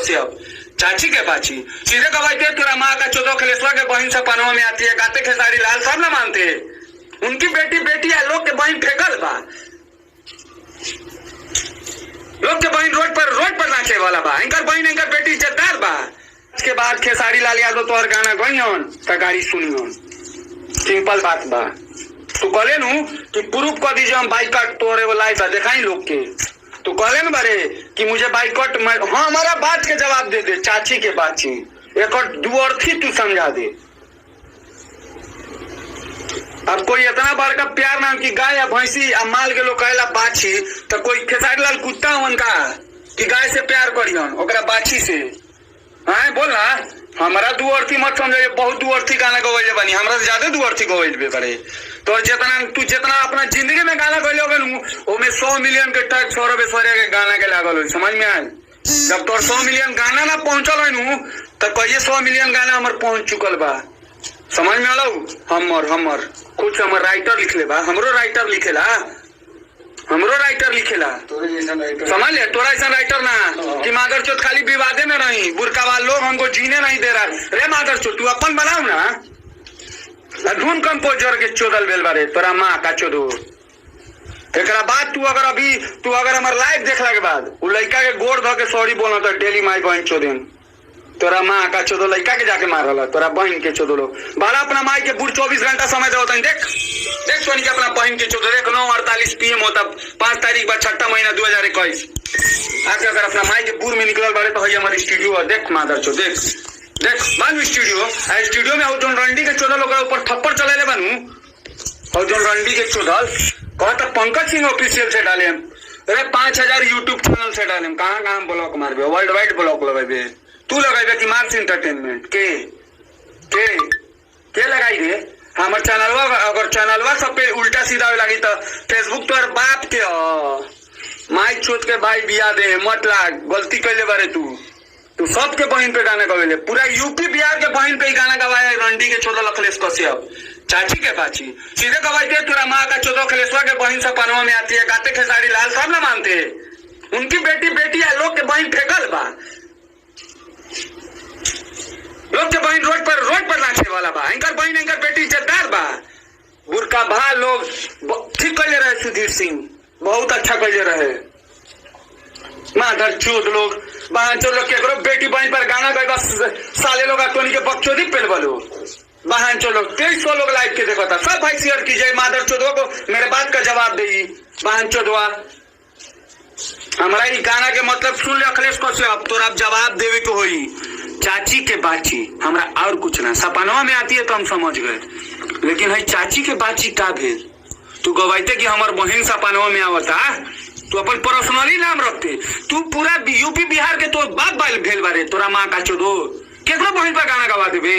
कश्यप चाची के बाची सीधे गवाई तेरा माँ का चौदह खलेसवा के बहन से पनवा में आती है, गाते खेसारी लाल सब ना मानते। उनकी बेटी बेटी है, लोग के बहन फेंकल बा, लोग के बहन रोड पर नाचे वाला बा, इनकर बहन इनकर बेटी इज्जतदार बा। इसके बाद खेसारी लाल यादव तोहर गाना गईन त गाड़ी सुनियन, सिंपल बात बा। तू कहले नु कि प्रूफ कर दीजिए हम बाइकआउट तोरे वो लाइव दिखाई लोग के, तू कहले न बारे कि मुझे बाइकआउट। हाँ, हमारा बात के जवाब दे दे, चाची के बात एक और दो अर्थी तू समझा दे। अब कोई इतना बड़का प्यार ना कि गाय या भैंसी आ माल के लोग कहला बाछी, तो कोई खेसारी लाल कुत्ता हवन का कि गाय से प्यार करियन ओकरा बाछी से। हाँ बोल ना, हमारा दू अर्थी मत समझे, बहुत दू अर्थी गाना गवैले बनी, हमरा से ज्यादा दू अर्थी गवैले करे। तो जितना अपना जिंदगी में गाना गैले हो में 100 मिलियन के टैग सौरभ ऐश्वर्या के गाना के लागल हो, समझ में आए। जब तोर 100 मिलियन गाना ना पहुंचल है तो कहिए 100 मिलियन गाना हमार पहुंच चुकल बा, समझ में आलो। हमर कुछ हमर राइटर लिखले बा, हमरो राइटर लिखेला समझ ले। तोरा ऐसा राइटर ना कि मादर चोत खाली विवादे में रही, बुरकावा लोग हमको जीने नहीं दे रहा। रे मादर चोत तू अपन बनाऊ ना, धूम कंपोजर के चोदल बेल बारे तोरा माँ का चोदो। एक बाद तू अगर हमारे लाइव देखला के बाद उ लड़का के गोड़ धो के सॉरी बोला तो डेली माई बहन चोदेन, तोरा माँ का चोदो लड़का के जाके मारल, तोरा बहन के चोदो लो बाला। अपना माई के बुढ़ 24 घंटा समय दे होता। देख सोनी के अपना बहन के चोदो देख, 9:48 PM होता 5 तारीख बाद 6 महीना 2021। आके अगर अपना माई के बुढ़ में निकल बारे तो हमारे स्टूडियो देख मादर चो, देख बानू स्टूडियो में जो रंडी के चोदल ऊपर थप्पड़ चले बानू, और जो रंडी के चोदल कहता पंकज सिंह ऑफिशियल से डाले हम। अरे 5000 यूट्यूब चैनल से डाले हम, कहाँ ब्लॉक मारबे, वर्ल्ड वाइड ब्लॉक लगाबे। तू लगाई कि मार्क्स इंटरटेनमेंट के लगाई रे हमार चैनलवा। अगर चैनलवा सब पे उल्टा सीधा लगी तो फेसबुक तोर बाप के माई चोत के भाई बिया दे मत लाग, गलती कैले बारे तू सबके बहन पे गाना गवेले, पूरा यूपी बिहार के बहन पे ही गाना गवाया। रंडी के 14 अखिलेश कश्यप चाची के बाची सीधे गवाई दे तेरा माँ का 14 अखिलेशवा के बहन से पनवा में आती है, गाते खेसारी लाल सब ना मानते। उनकी बेटी बेटी है, लोग के बहन फेंकल बा, लोग के बहन रोड पर नाचे वाला बा, इनकर बहन इनकर बेटी इज्जतदार बा। बुरका भा लोग ठीक कैले रहे, सुधीर सिंह बहुत अच्छा कैले रहे। माधर चोद लोग बहन चो लोग केकरो बेटी बहन पर गाना गए बस साले लोग टोनी के बकचोदी पेल बलो बहन चो लोग 2300 लोग लाइव के देखो था। सब भाई शेयर कीजिए, माधर चोदवा को मेरे बात का जवाब दे बहन चोदवा। हमारा ये गाना के मतलब सुन ले अखिलेश कश्यप, तोरा जवाब देवे को होई चाची के बाची, हमरा और कुछ ना। सपनवा में आती है तो हम समझ गए, लेकिन है चाची के बाची का भेद। तू गवाइते कि हमार बहन सपनवा में आवता, तू अपन पर्सनली नाम रखते, तू पूरा यूपी बिहार के तो बाप बाल भेल बारे। तोरा माँ का चोदो केकरो बहन पर गाना गवा देबे।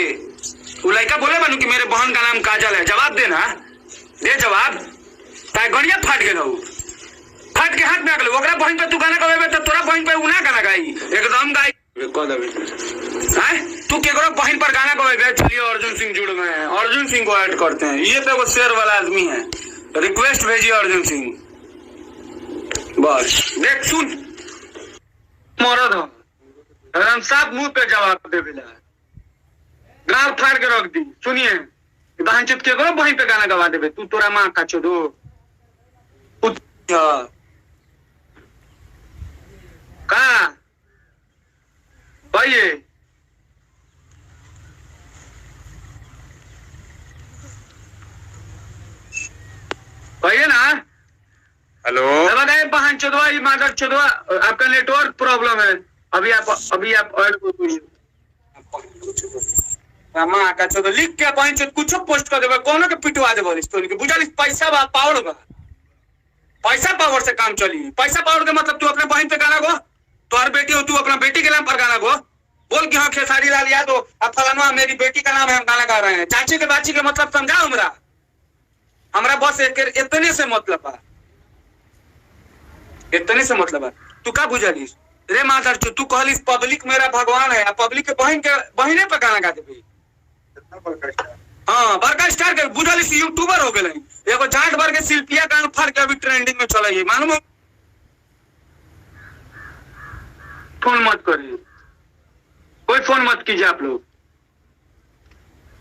उ लड़का बोले बानू कि मेरे बहन का नाम काजल है, जवाब देना, दे जवाब। ताय गड़िया फाट गेल, फाट के हाथ में आगल, ओकरा बहन पे तू गाना गवेबे तो तोरा बहन पे उना गाना गाई, एकदम गाई कह देबे। तू केकरो बहन पर गाना गवेबे, चलिए अर्जुन सिंह जुड़ में है, अर्जुन सिंह को ऐड करते हैं। ये तो वो शेर वाला आदमी है, रिक्वेस्ट भेजिए अर्जुन सिंह। बस देख सुन मरद हम साफ मुंह पे जवाब दे बिला, गाल फाड़ के रख दी। सुनिए बहन चुत केकरो बहन पे गाना गवा देबे, तू तोरा माँ का चोदो का भाई भैया ना। हेलो बताइए बहन चोदवा, मादर चोदवा, आपका नेटवर्क प्रॉब्लम है। अभी आप माँ का चोदो लिख के बहन चोद कुछ पोस्ट कर देबे, कोनो के पिटवा देबे स्टोरी के। बुझाली पैसा बा पावर बा, पैसा पावर से काम चली। पैसा पावर के मतलब तू अपने बहन पे गाना गो, तोहर बेटी हो, तू अपना बेटी के नाम पर गाना गो, बोल कि हाँ खेसारी लाल यादव अब फलाना मेरी बेटी का नाम है, हम गाना गा रहे हैं। चाची के बाची के मतलब समझाओ हमरा बस इतने से मतलब बा, इतने से मतलब है। तू का बुझालिस रे मादर चो, तू कहलिस पब्लिक मेरा भगवान है, पब्लिक के बहने पे गाना गा देबे। हाँ बड़का स्टार के बुझालिस यूट्यूबर हो गए, एगो झाट भर के शिल्पिया गान फाड़ के अभी ट्रेंडिंग में चला है, मालूम। फोन मत करी फोन मत कीजिए आप लोग।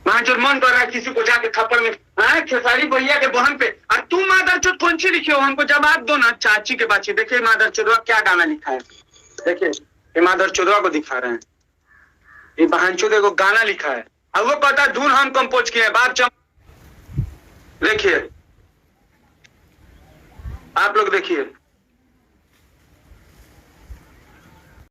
वहां जो मन कर रहा है किसी को जाके थप्पड़ में, खेसारी भैया के बहन पे, और तू मादरचोद कौन सी लिखे हो, हमको जवाब दो ना। चाची के बाची देखिए मादरचोदवा क्या गाना लिखा है, देखिए ये मादरचोदवा को दिखा रहे हैं, ये बहनचोद को गाना लिखा है और वो कहता धुन हम कंपोज किए बाप देखिए आप लोग देखिए।